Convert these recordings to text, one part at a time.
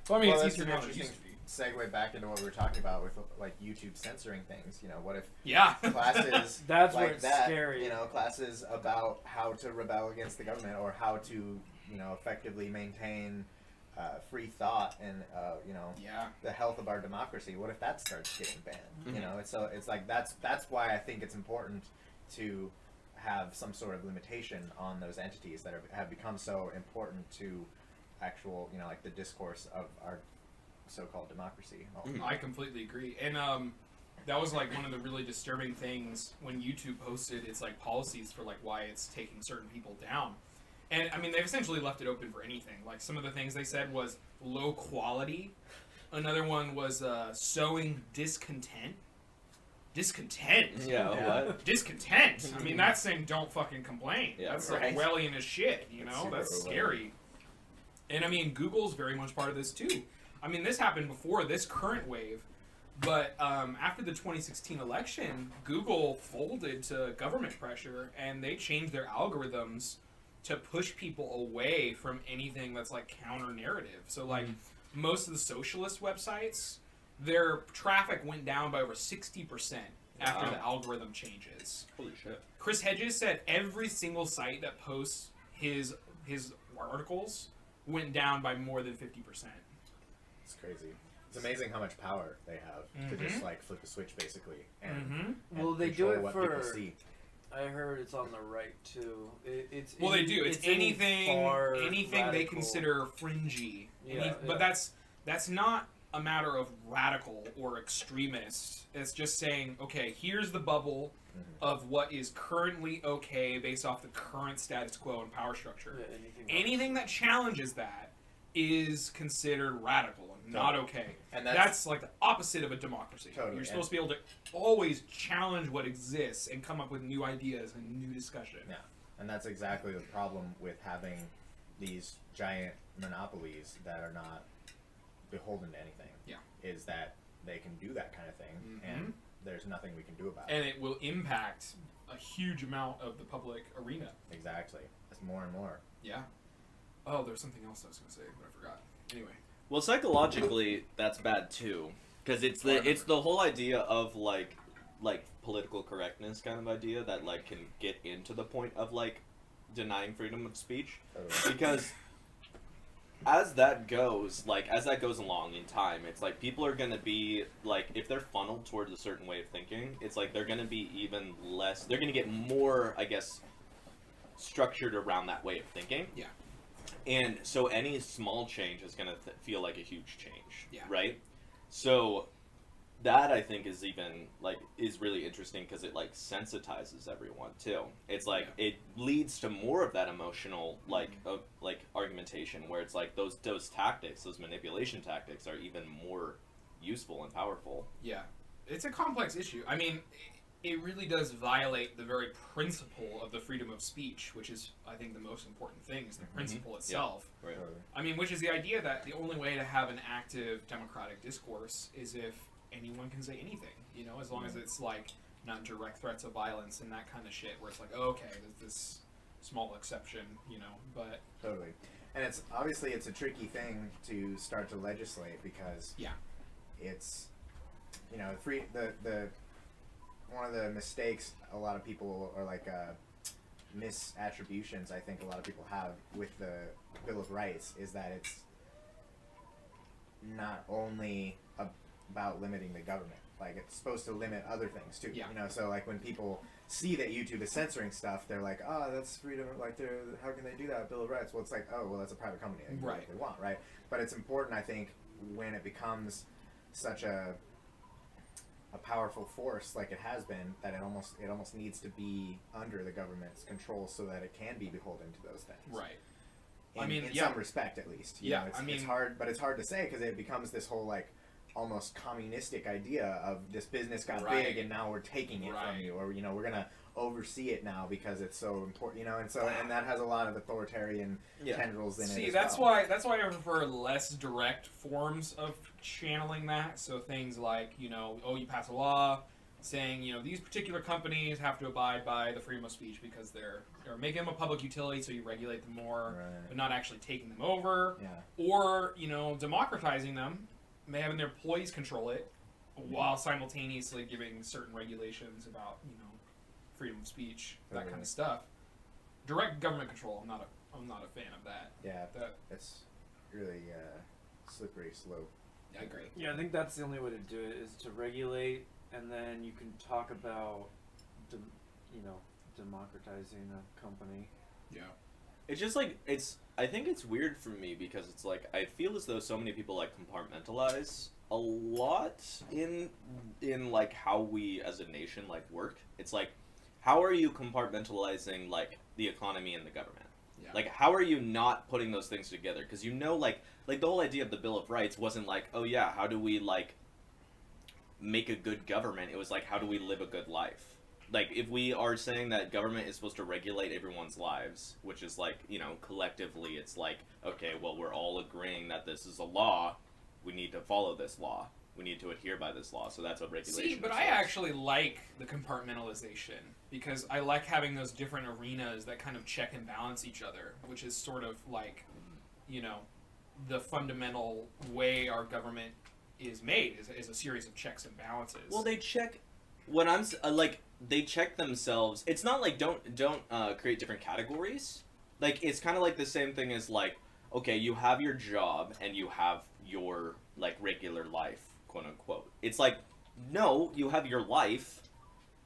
Well, I mean, Well, it's that's easier an now than it interesting used to be. segue back into what we were talking about with like YouTube censoring things. You know, what if Yeah. classes That's where like it's that, scary. you know, classes about how to rebel against the government or how to, you know, effectively maintain free thought and you know, Yeah. the health of our democracy. What if that starts getting banned? You know, and so it's like that's why I think it's important to have some sort of limitation on those entities that have become so important to actual, you know, like the discourse of our so-called democracy. I completely agree. And that was like one of the really disturbing things when YouTube posted its like policies for like why it's taking certain people down. And I mean, they've essentially left it open for anything. Like some of the things they said was low quality. Another one was sowing discontent. Discontent? Yeah, what? Discontent. I mean, that's saying don't fucking complain. Yeah, that's right. like Orwellian as shit, you know? That's scary. And I mean, Google's very much part of this too. I mean, this happened before this current wave, but after the 2016 election, Google folded to government pressure and they changed their algorithms to push people away from anything that's like counter-narrative. So like most of the socialist websites, their traffic went down by over 60% after the algorithm changes. Holy shit. Chris Hedges said every single site that posts his articles went down by more than 50%. It's crazy. It's amazing how much power they have to just like flip a switch basically and Well, they do control it what for. people see. I heard it's on the right too. It's Well, they do. It's anything radical. they consider fringy. Yeah, But that's not a matter of radical or extremist. It's just saying, okay, here's the bubble of what is currently okay based off the current status quo and power structure. Yeah, Anything that challenges that is considered radical and not okay. And that's like the opposite of a democracy. Totally. You're supposed to be able to always challenge what exists and come up with new ideas and new discussion. Yeah, and that's exactly the problem with having these giant monopolies that are not beholden to anything. Yeah. Is that they can do that kind of thing, and there's nothing we can do about And it. it will impact a huge amount of the public arena. Exactly. It's more and more. Yeah. Oh, there's something else I was going to say, but I forgot. Anyway. Well, psychologically, that's bad too, because it's the whole idea of like political correctness kind of idea that like can get into the point of like denying freedom of speech, because as that goes along in time, it's like people are gonna be like, if they're funneled towards a certain way of thinking, it's like they're gonna be even less. They're gonna get more, I guess, structured around that way of thinking. Yeah. And so any small change is going to feel like a huge change, Yeah. right? So that I think is really interesting because it like sensitizes everyone too. It's like it leads to more of that emotional like argumentation where it's like those tactics, those manipulation tactics are even more useful and powerful. Yeah. It's a complex issue. I mean, it really does violate the very principle of the freedom of speech, which is, I think, the most important thing, is the principle itself. Yeah. Right. I mean, which is the idea that the only way to have an active democratic discourse is if anyone can say anything, you know, as long as it's, like, not direct threats of violence and that kind of shit, where it's like, oh, okay, there's this small exception, you know, but... Totally. And it's a tricky thing to start to legislate because it's, you know, the one of the mistakes a lot of people, or like misattributions I think a lot of people have with the Bill of Rights is that it's not only about limiting the government. Like, it's supposed to limit other things too. Yeah. You know, so like when people see that YouTube is censoring stuff, they're like, oh, that's freedom. Like, how can they do that? Bill of Rights. Well, it's like, oh, well, that's a private company. They can do what they want, right? But it's important, I think, when it becomes such a powerful force like it has been, that it almost needs to be under the government's control so that it can be beholden to those things. Right. In some respect, at least. You know, it's hard, but it's hard to say because it becomes this whole like almost communistic idea of this business got big and now we're taking it from you, or you know, we're gonna oversee it now because it's so important, you know, and so and that has a lot of authoritarian tendrils in it. See, that's why I prefer less direct forms of channeling that. So things like, you know, oh, you pass a law, saying, these particular companies have to abide by the freedom of speech because they're making them a public utility, so you regulate them more, but not actually taking them over. Yeah. Or, democratizing them, having their employees control it, while simultaneously giving certain regulations about, freedom of speech, that kind of stuff. Direct government control, I'm not a fan of that. Yeah, that's really slippery slope. I agree. Yeah, I think that's the only way to do it, is to regulate, and then you can talk about, democratizing a company. Yeah. It's just like, I think it's weird for me because it's like, I feel as though so many people like compartmentalize a lot in like how we as a nation like work. It's like, how are you compartmentalizing like the economy and the government? Yeah. Like, how are you not putting those things together? Because like the whole idea of the Bill of Rights wasn't like, oh yeah, how do we like make a good government? It was like, how do we live a good life? Like, if we are saying that government is supposed to regulate everyone's lives, which is like, collectively it's like, okay, well, we're all agreeing that this is a law, we need to follow this law, we need to adhere by this law, so that's what regulation is. See, but I actually like the compartmentalization, because I like having those different arenas that kind of check and balance each other, which is sort of like, the fundamental way our government is made, is a series of checks and balances. Well, they check, when I'm, they check themselves. It's not like don't create different categories. Like, it's kind of like the same thing as like, okay, you have your job and you have your like regular life, quote unquote. It's like, no, you have your life,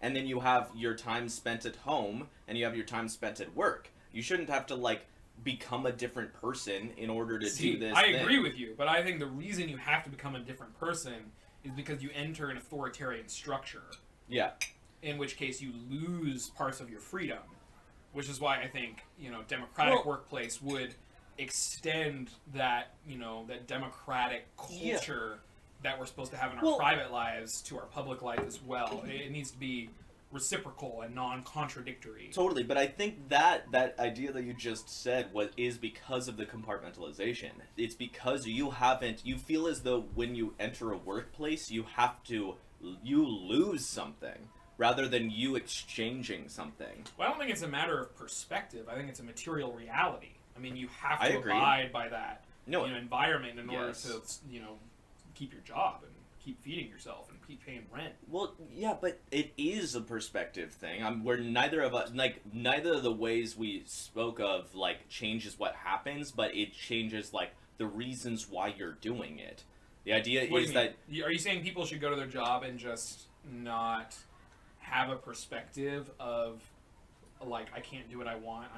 and then you have your time spent at home, and you have your time spent at work. You shouldn't have to like become a different person in order to do this. I agree with you, but I think the reason you have to become a different person is because you enter an authoritarian structure. Yeah. In which case you lose parts of your freedom, which is why I think, democratic workplace would extend that, that democratic culture that we're supposed to have in our private lives to our public life as well. It needs to be reciprocal and non-contradictory. Totally, but I think that idea that you just said is because of the compartmentalization. It's because you feel as though when you enter a workplace, you lose something, rather than you exchanging something. Well, I don't think it's a matter of perspective. I think it's a material reality. I mean, you have to abide by that environment in order to, keep your job and keep feeding yourself and keep paying rent. Well, yeah, but it is a perspective thing. Where neither of the ways we spoke of, like, changes what happens, but it changes, like, the reasons why you're doing it. The idea is that... Are you saying people should go to their job and just not have a perspective of, like, I can't do what I want,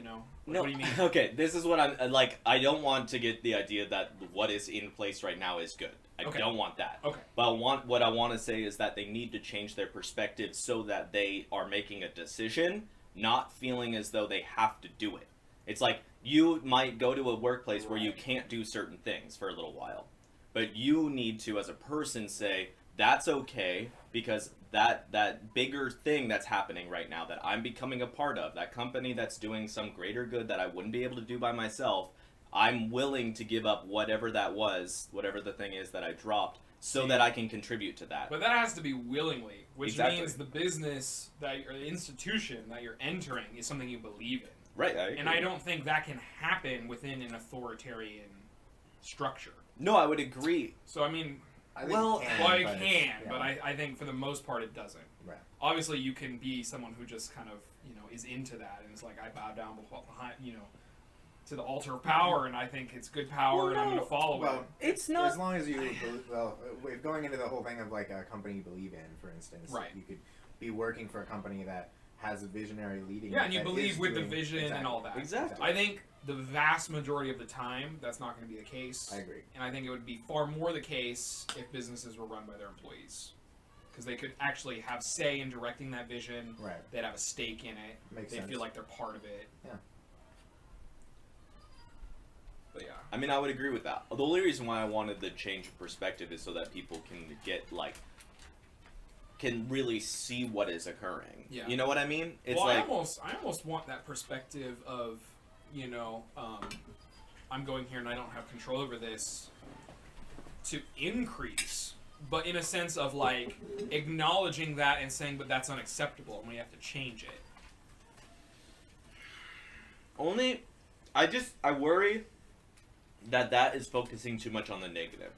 No, what do you mean? Okay, this is what I'm, like, I don't want to get the idea that what is in place right now is good. I don't want that. Okay. But what I want to say is that they need to change their perspective so that they are making a decision, not feeling as though they have to do it. It's like, you might go to a workplace where you can't do certain things for a little while. But you need to, as a person, say, that's okay, because that bigger thing that's happening right now that I'm becoming a part of, that company that's doing some greater good that I wouldn't be able to do by myself, I'm willing to give up whatever that was, whatever the thing is that I dropped, so that I can contribute to that. But that has to be willingly, which means the business or the institution that you're entering is something you believe in. Right. And I don't think that can happen within an authoritarian structure. No, I would agree. So, I mean... It can, but I think for the most part it doesn't. Right. Obviously, you can be someone who just kind of, is into that, and it's like, I bow down behind, to the altar of power, and I think it's good power, and I'm going to follow it. It's not... As long as you... if going into the whole thing of, like, a company you believe in, for instance. Right. You could be working for a company that has a visionary leading... Yeah, and you believe with the vision and all that. Exactly. I think the vast majority of the time, that's not going to be the case. I agree. And I think it would be far more the case if businesses were run by their employees. Because they could actually have say in directing that vision. Right. They'd have a stake in it. Makes They'd sense. feel like they're part of it. Yeah. But yeah. I mean, I would agree with that. The only reason why I wanted the change of perspective is so that people can get, like, can really see what is occurring. Yeah. You know what I mean? It's I like... almost want that perspective of, I'm going here and I don't have control over this, to increase but in a sense of like acknowledging that and saying, but that's unacceptable and we have to change it. I worry that is focusing too much on the negative.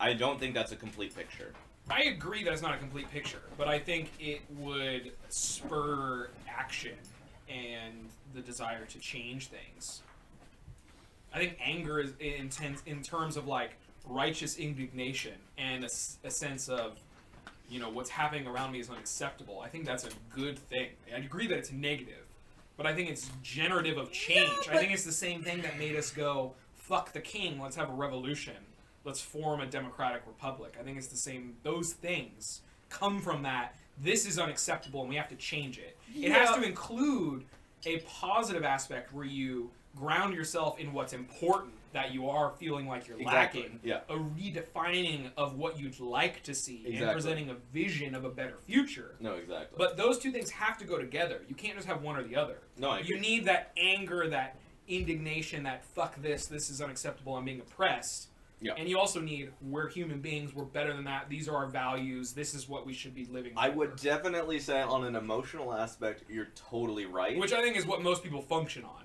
I don't think that's a complete picture. I agree that it's not a complete picture, but I think it would spur action and the desire to change things. I think anger is intense in terms of like righteous indignation and a sense of, you know, what's happening around me is unacceptable. I think that's a good thing. I agree that it's negative, but I think it's generative of change. I think it's the same thing that made us go, fuck the king, let's have a revolution. Let's form a democratic republic. I think it's the same. Those things come from that. This is unacceptable and we have to change it. It has to include a positive aspect where you ground yourself in what's important, that you are feeling like you're lacking. Yeah. A redefining of what you'd like to see and presenting a vision of a better future. No, exactly. But those two things have to go together. You can't just have one or the other. No, I agree. You need that anger, that indignation, that fuck this is unacceptable, I'm being oppressed. Yeah. And you also need, we're human beings, we're better than that, these are our values, this is what we should be living for. I would definitely say on an emotional aspect, you're totally right. Which I think is what most people function on.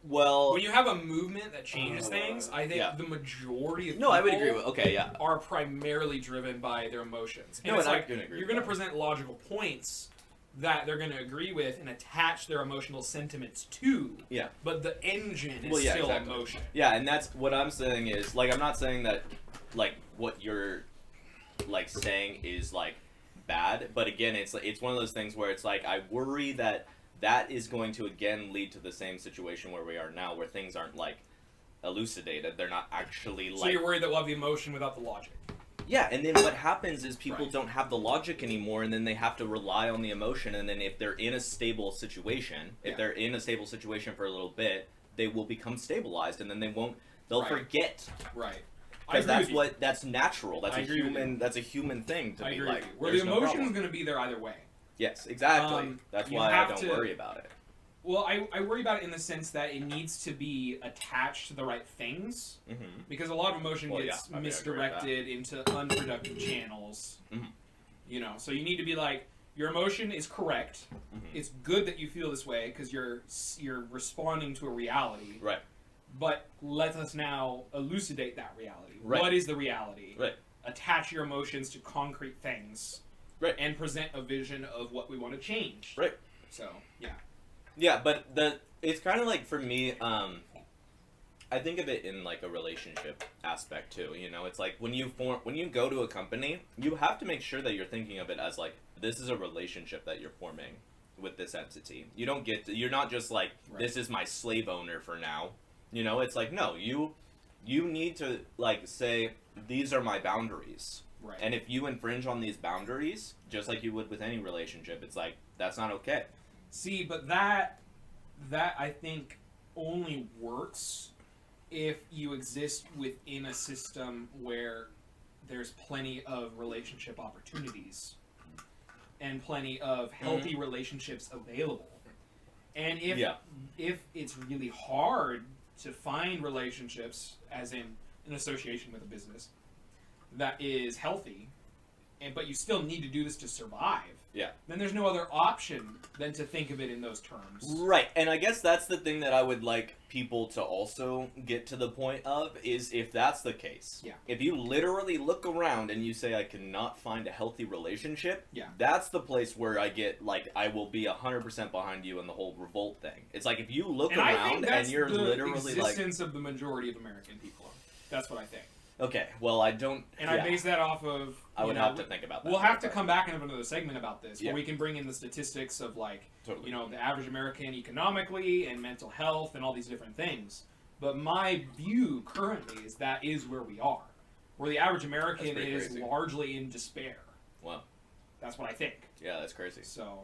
Well, when you have a movement that changes things, I think the majority of people I would agree with. Okay, yeah. are primarily driven by their emotions. And No, it's and I like, can agree you're with going to that. present logical points that they're going to agree with and attach their emotional sentiments to. Yeah. But the engine is still emotion. Yeah, and that's what I'm saying is, like, I'm not saying that, like, what you're, like, saying is, like, bad, but again, it's one of those things where it's like, I worry that is going to, again, lead to the same situation where we are now, where things aren't, like, elucidated. They're not actually, like... So you're worried that we'll have the emotion without the logic. Yeah, and then what happens is people don't have the logic anymore, and then they have to rely on the emotion, and then if they're in a stable situation, they're in a stable situation for a little bit, they will become stabilized, and then they'll forget. Right. Because that's natural. That's a human thing to be like. Where the emotion is going to be there either way. Yes, exactly. That's why I don't worry about it. Well, I worry about it in the sense that it needs to be attached to the right things, because a lot of emotion gets misdirected into unproductive channels. You know, so you need to be like, your emotion is correct. It's good that you feel this way because you're responding to a reality. Right. But let us now elucidate that reality. Right. What is the reality? Right. Attach your emotions to concrete things. Right. And present a vision of what we want to change. Right. So, yeah. Yeah, but it's kind of like, for me, I think of it in like a relationship aspect too. You know, it's like when you go to a company, you have to make sure that you're thinking of it as like, this is a relationship that you're forming with this entity. You're not just like, this is my slave owner for now. You know, it's like, no, you need to like say, these are my boundaries. Right. And if you infringe on these boundaries, just like you would with any relationship, it's like, that's not okay. See, but that I think only works if you exist within a system where there's plenty of relationship opportunities and plenty of healthy relationships available. And if it's really hard to find relationships, as in an association with a business, that is healthy, but you still need to do this to survive, then there's no other option than to think of it in those terms. Right, and I guess that's the thing that I would like people to also get to the point of, is if that's the case. Yeah. If you literally look around and you say, I cannot find a healthy relationship, that's the place where I get, like, I will be 100% behind you in the whole revolt thing. It's like, if you look around and you're literally like... the existence of the majority of American people. That's what I think. Okay, well, I don't... And I base that off of... I would have to think about that. We'll have to come back and have another segment about this, where we can bring in the statistics of, like, you know, the average American economically and mental health and all these different things. But my view currently is that is where we are. Where the average American is largely in despair. Wow. That's what I think. Yeah, that's crazy. So...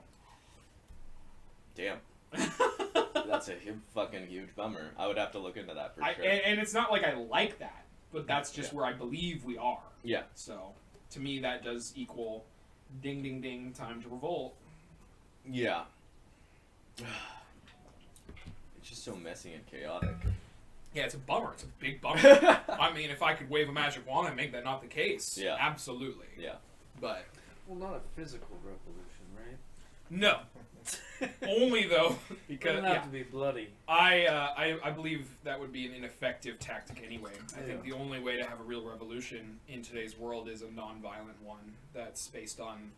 Damn. That's a fucking huge bummer. I would have to look into that for sure. And it's not like I like that, but that's just where I believe we are. Yeah. So, to me, that does equal ding, ding, ding, time to revolt. Yeah. It's just so messy and chaotic. Yeah, it's a bummer. It's a big bummer. I mean, if I could wave a magic wand and make that not the case, Yeah. absolutely. Yeah. But Well, not a physical revolution, right? no, only though It because doesn't have to be bloody. I believe that would be an ineffective tactic anyway. I think Yeah. the only way to have a real revolution in today's world is a non-violent one that's based on,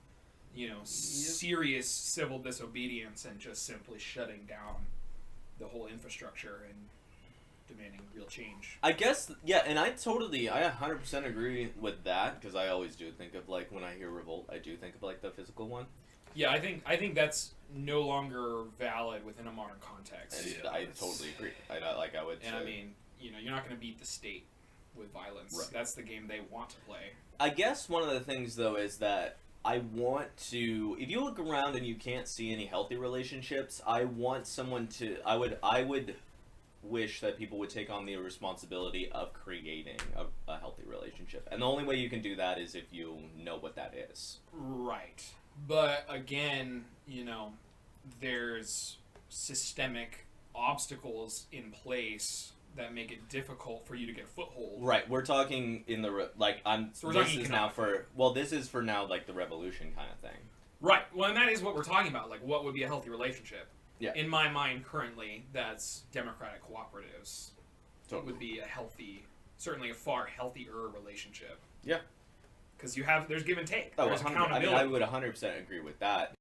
serious civil disobedience and just simply shutting down the whole infrastructure and demanding real change. I guess, yeah, and I 100% agree with that, because I always do think of, like, when I hear revolt, I do think of, like, the physical one. Yeah, I think that's no longer valid within a modern context. And I totally agree. I would And say. I mean, you're not going to beat the state with violence. Right. That's the game they want to play. I guess one of the things, though, is that I want to, if you look around and you can't see any healthy relationships, I want someone to, I would wish that people would take on the responsibility of creating a healthy relationship. And the only way you can do that is if you know what that is. Right. But again, there's systemic obstacles in place that make it difficult for you to get a foothold. Right, we're talking in the, So we're this talking is now economic. this is for now, like, the revolution kind of thing. Right. Well, and that is what we're talking about. Like, what would be a healthy relationship? Yeah. In my mind, currently, that's democratic cooperatives. Totally. Would be certainly a far healthier relationship. Yeah. Because there's give and take. Oh, There's 100, accountability. I would 100% agree with that.